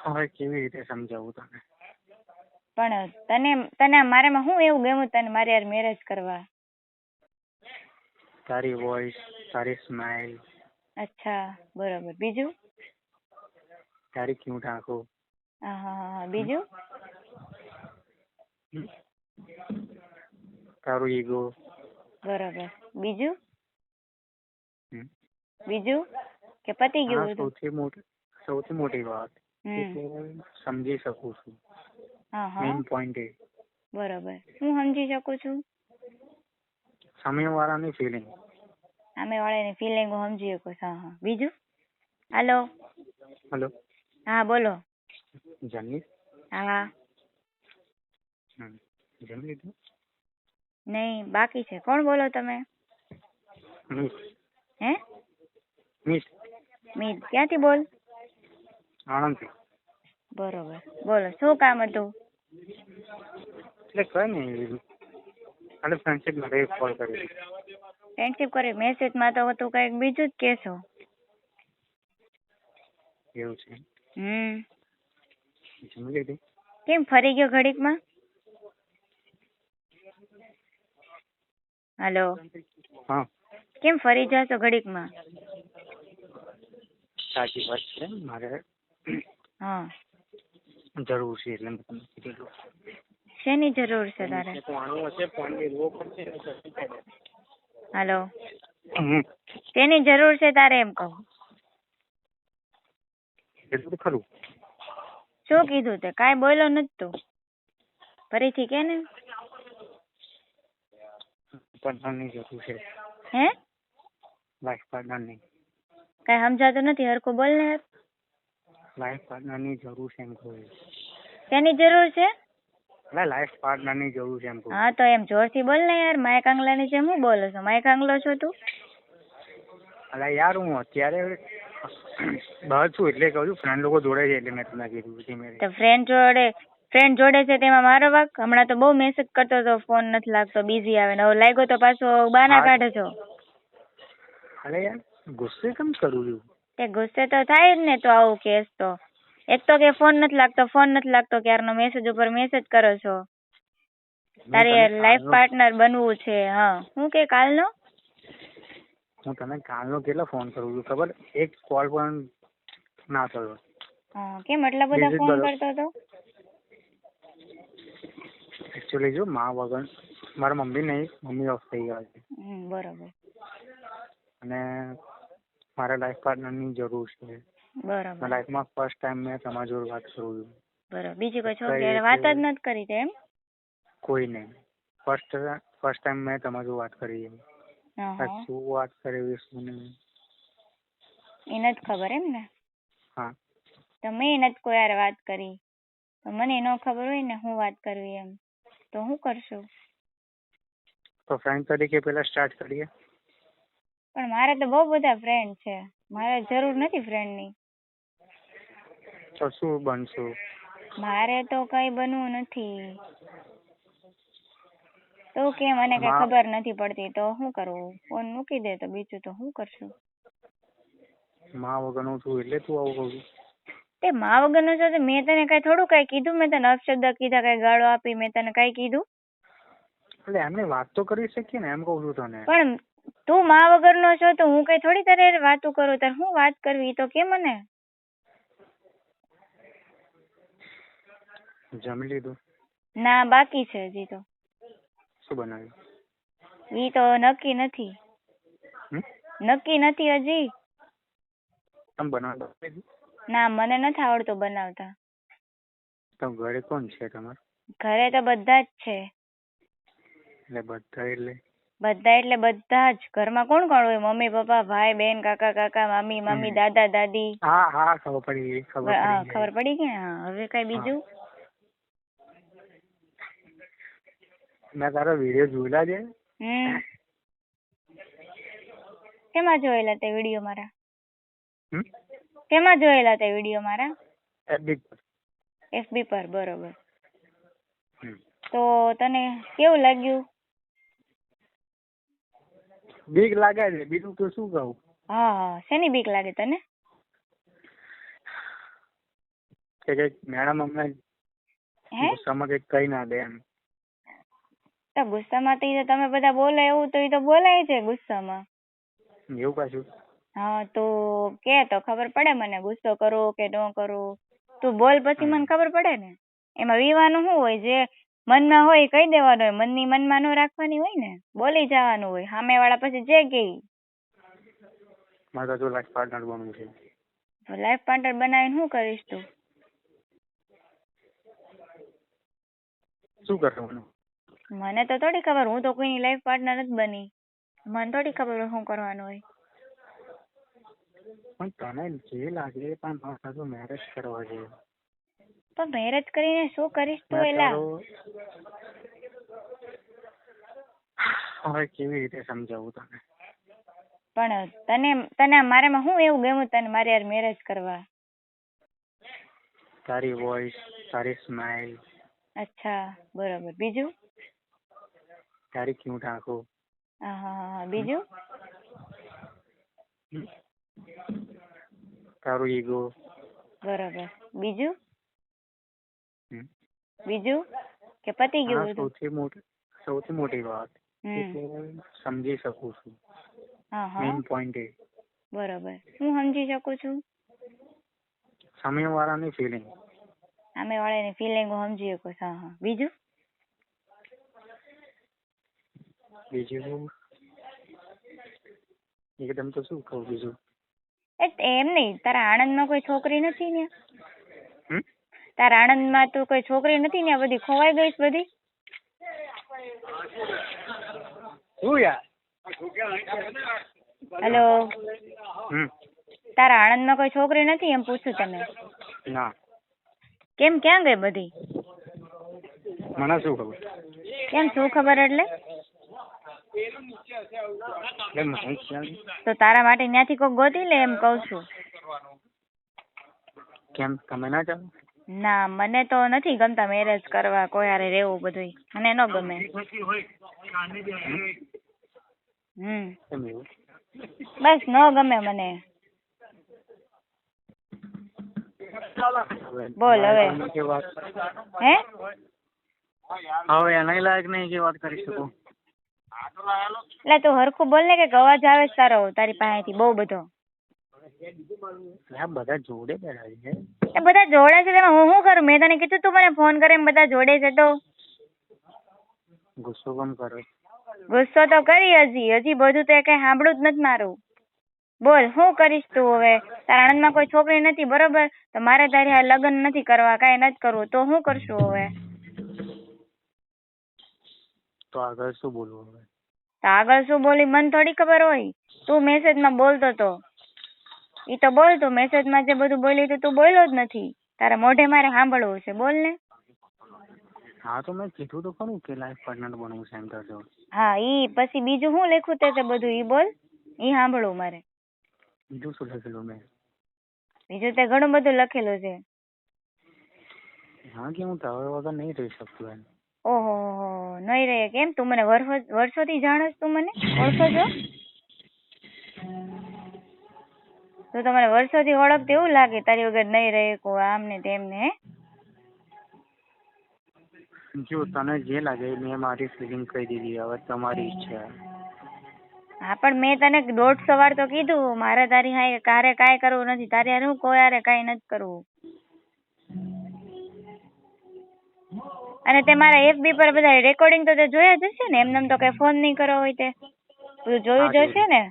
હવે કેવી રીતે સમજાવું તને? પણ તને મારામાં શું એવું ગમ્યું તને મારે યાર મેરેજ કરવા? તારી વોઇસ, તારી સ્માઇલ. અચ્છા બરોબર. બીજું? તારી ક્યુટ આંખો. હા બીજું? તારું ઈગો. બરોબર. બીજું? બીજું કે પતી ગયું બધું? સૌથી મોટી વાત સમજી શકું છું. મેઇન પોઈન્ટ એ. બરોબર. હું સમજી શકું છું? સામેવાળાની ફિલિંગ. સામેવાળાની ફિલિંગ હું સમજી શકું છું. હા. બીજું? હાલો. હા બોલો. જમી? હા. જમી લીધું? નહીં બાકી છે. કોણ બોલો તમે? હે? મીત. ક્યાંથી બોલ? આણંદથી. બરોબર. બોલો શું કામ હતું? એટલે કઈ નહીં, એટલે ફ્રેન્ડશિપ માટે કોલ કર્યો. ફ્રેન્ડશિપ કરી? મેસેજમાં તો તું કઈક બીજું જ કહેશો. એવું છે? જમી લીધું? કેમ ફરી ગયો ઘડીકમાં? હાલો. હા. કેમ ફરી જાશો ઘડીકમાં? સાચી વાત છે, મારે હા જરૂર છે એટલે મેં તમને કીધું. શેની જરૂર છે તારે? હાલો. શેની જરૂર છે તારે એમ કહું? કીધું ખરું. શું કીધું તે? કાંઈ બોલ્યો નથી તું. ફરીથી કે ને. પાર્ટનરની જરૂર છે. હે? લાઈફ પાર્ટનરની. કાંઈ સમજાતું નથી, હરખું બોલ ને યાર. લાઈફ પાર્ટનરની જરૂર છે એમ કહું. શેની જરૂર છે? લાઈફ પાર્ટનરની જરૂર છે એમ કહું. હા તો એમ જોરથી બોલ ને યાર. માય કાંગલાની જેમ હું બોલો છો? માય કાંગલો છો તું? અલા યાર હું અત્યારે બહાર છું એટલે કહું છું, ફ્રેન્ડ લોકો જોડે છે એટલે મેં તમને કીધું. તો ફ્રેન્ડ જોડે છે તેમાં મારો વાંક? હમણાં તો બહુ મેસેજ કરતો હતો, ફોન નથી લાગતો, બિઝી આવે ને હવે લાગ્યો તો પાછો બાના કાઢે છો. અરે યાર ગુસ્સે કેમ કરું છું? તે ગુસ્સે તો થાય જ ને તો આવું કેસ તો. એક તો કે ફોન નથી લાગતો ક્યારનો મેસેજ ઉપર મેસેજ કરો છો. તારી લાઈફ પાર્ટનર બનવું છે. હા હું કે કાલનો? હું તને કાલનો કેટલો ફોન કરું છું ખબર? એક કોલ પણ ના થયો. કેમ એટલા બધા ફોન કરતો હતો? એકચ્યુઅલી જો મા વગર મારા મમ્મી ઓફ થઈ ગયા છે. બરોબર. અને મારા લાઈફ પાર્ટનરની જરૂર છે. બરોબર. લાઈફમાં ફર્સ્ટ ટાઈમ મેં તમારી જોડે વાત કરું છું. બરોબર. બીજી કોઈ છોકરી વાત જ નથી કરી એમ? કોઈ નહીં. ફર્સ્ટ ટાઈમ મેં તમારી જોડે વાત કરી છે. શું વાત કરી શું નહીં એ નથી ખબર એમ ને? હા. તો મેં નથી કોઈ યાર વાત કરી. તો મને ન ખબર હોય ને હું વાત કરવી એમ તો હું કરશું? તો ફ્રેન્ડ તરીકે પેલા સ્ટાર્ટ કરીએ. પણ મારે તો બહુ બધા ફ્રેન્ડ છે, મારે જરૂર નથી ફ્રેન્ડની. તો શું બનશું? મારે તો કઈ બનવું નથી. તો કે મને કઈ ખબર નથી પડતી તો શું કરવું? ફોન મૂકી દે તો બીજું તો શું કરશું? માં વગરનું છું એટલે તું આવું કહું છું? તે માં વગરનું છે મેં તને કઈ થોડું કઈ કીધું? મેં તને અપશબ્દ કીધા, કઈ ગાળો આપી, મેં તને કઈ કીધું? એટલે એમને વાત તો કરી શકીએ ને, એમ કહું છું તને. પણ તું માં વગરનો છો તો હું કઈ થોડી તારે વાતું કરું? તારે હું વાત કરવી તો કે મને. જમી લીધું? ના બાકી છે હજી તો. શું બનાવ્યું? ઈ તો નક્કી નથી હજી. તમે બનાવતા? ના મને નથી આવડતું બનાવતા. તો ઘરે કોણ છે તમારે? ઘરે તો બધા જ છે. એટલે બધા એટલે બધા જ. ઘરમાં કોણ કોણ હોય? મમ્મી પપ્પા, ભાઈ બહેન, કાકા કાકા, મામી દાદા દાદી. હા ખબર પડી ખબર પડી કે? હા હવે કઈ બીજું? મેં તારા વિડીયો જોયેલા છે. કેમાં જોયેલા તે વિડીયો મારા? કેમાં જોયેલા તે વિડીયો મારા? FB પર. બરોબર. તો તને કેવું લાગ્યું? બીક લાગે છે, બીજું તો શું કહું? હા શેની બીક લાગે તને? કે કંઈક મેડમ અમને હે ગુસ્સામાં કંઈક કહી ના દે એમ. તો ગુસ્સામાં તો ઈ તો તમે બધા બોલે એવું તો ઈ તો બોલાય છે ગુસ્સામાં. એવું પાછું. હા તો કે તો ખબર પડે મને ગુસ્સો કરું કે ન કરું. તું બોલ પછી મને ખબર પડે ને. એમાં વિવાનું શું હોય, જે મનમાં હોય એ કહી દેવાનું હોય, મનની મનમાં ન રાખવાની હોય ને, બોલી જવાનું હોય. સામેવાળા પછી જે કે મારે તો લાઈફ પાર્ટનર બનવું છે. લાઈફ પાર્ટનર બનાવીને શું કરીશ તું? શું કરવાનું? મને તો થોડી ખબર, હું તો કોઈની લાઈફ પાર્ટનર જ બની. મને થોડી ખબર હોય શું કરવાનું હોય. પણ તને જે લાગે એ પણ મારા સાથે મેરેજ કરવા છે. તો મેરેજ કરીને શું કરીશ તું? મેં એલા તારો હવે કેવી રીતે સમજાવું તને? પણ તને મારામાં શું એવું ગમ્યું તને મારે યાર મેરેજ કરવા? તારી વોઇસ, તારી સ્માઇલ. અચ્છા બરોબર. બીજું? તારી ક્યુટ આંખો. હા બીજું? તારું ઈગો. બરોબર. બીજું? બીજું કે પતી ગયું બધું? સૌથી મોટી વાત કે સમજી શકું છું. મેઇન પોઈન્ટ એ. બરોબર. હું સમજી શકું છું? સામેવાળાની ફિલિંગ. સામેવાળાની ફિલિંગ હું સમજી શકું. હા. બીજું? બીજું એકદમ તો શું કહું બીજું? એમ નહીં, તારા આણંદમાં કોઈ છોકરી નથી ને? હમ? તારા આણંદમાં તું કોઈ છોકરી નથી ને? બધી ખોવાઈ ગઈ બધી? શું યાર? હેલો. હમ. તારા આણંદમાં કોઈ છોકરી નથી એમ પૂછું તને? ના. કેમ, ક્યાં ગઈ બધી? મને શું ખબર? કેમ શું ખબર એટલે? તો તારા માટે ત્યાંથી કોઈ ગોતી લે એમ કઉ છું. કેમ તમે ના ચાલો? ના મને તો નથી ગમતા મેરેજ કરવા, કોઈ હારે રહેવું બધું મને ન ગમે. બસ ન ગમે મને. બોલ હવે. હે હવે એના લાયક નહીં કે વાત કરી શકું. એટલે તું હરખું બોલ ને, કે અવાજ આવે છે તારો તારી પાસેથી બહુ બધો. બધા જોડે બેઠા છે. એ બધા જોડે છે તેમાં હું શું કરું? મેં તને કીધું તું મને ફોન કરે એમ બધા જોડે છે તો? ગુસ્સો કેમ કરે? ગુસ્સો તો કરી હજી બધું તો કઈ સાંભળું જ નથી મારું. બોલ શું કરીશ તું હવે? તારા આણંદમાં કોઈ છોકરી નથી બરોબર, તો મારે તારી લગ્ન નથી કરવા, કઈ નથી કરવું, તો શું કરશું હવે? તો આગળ શું બોલવું હવે? તો આગળ શું બોલી મને થોડી ખબર હોય. તું મેસેજમાં બોલતો તો ઈ તો બોલ. તું મેસેજમાં જે બધું બોલી તું બોલ્યો જ નથી. તારા મોઢે મારે સાંભળવું છે, બોલ ને. હા તો મેં કીધું તો ખરું કે લાઈફ પાર્ટનર બનવું છે એમ કરજો. હા ઈ પછી બીજું શું લખ્યું તે બધું ઈ બોલ, ઈ સાંભળવું મારે. બીજું શું લખેલું મેં? બીજું તે ઘણું બધું લખેલું છે. હા કે હું તારા વગર નહીં રહી શકતું એમ. ઓહો નહીં રહે કેમ? તું મને વર્ષોથી જાણસ? તું મને ઓળખો છો? તું તો મને વર્ષોથી ઓળખતી એવું લાગે તારી વગર નહીં રહે કો આમ ને તેમ ને. હે જો તને જે લાગે મેં મારી ફિલિંગ કહી દીધી, હવે તમારી ઈચ્છા. હા પણ મેં તને 150 વાર તો કીધું મારે તારી હારે કાંઈ કરવું નથી, તારી હારે હું કોઈ હારે કાંઈ નથી કરવું. અને તે મારા FB પર બધા રેકોર્ડિંગ તો તે જોયા જ હશે ને? એમને તો કઈ ફોન નહીં કર્યો હોય તે બધું જોયું જ હશે ને?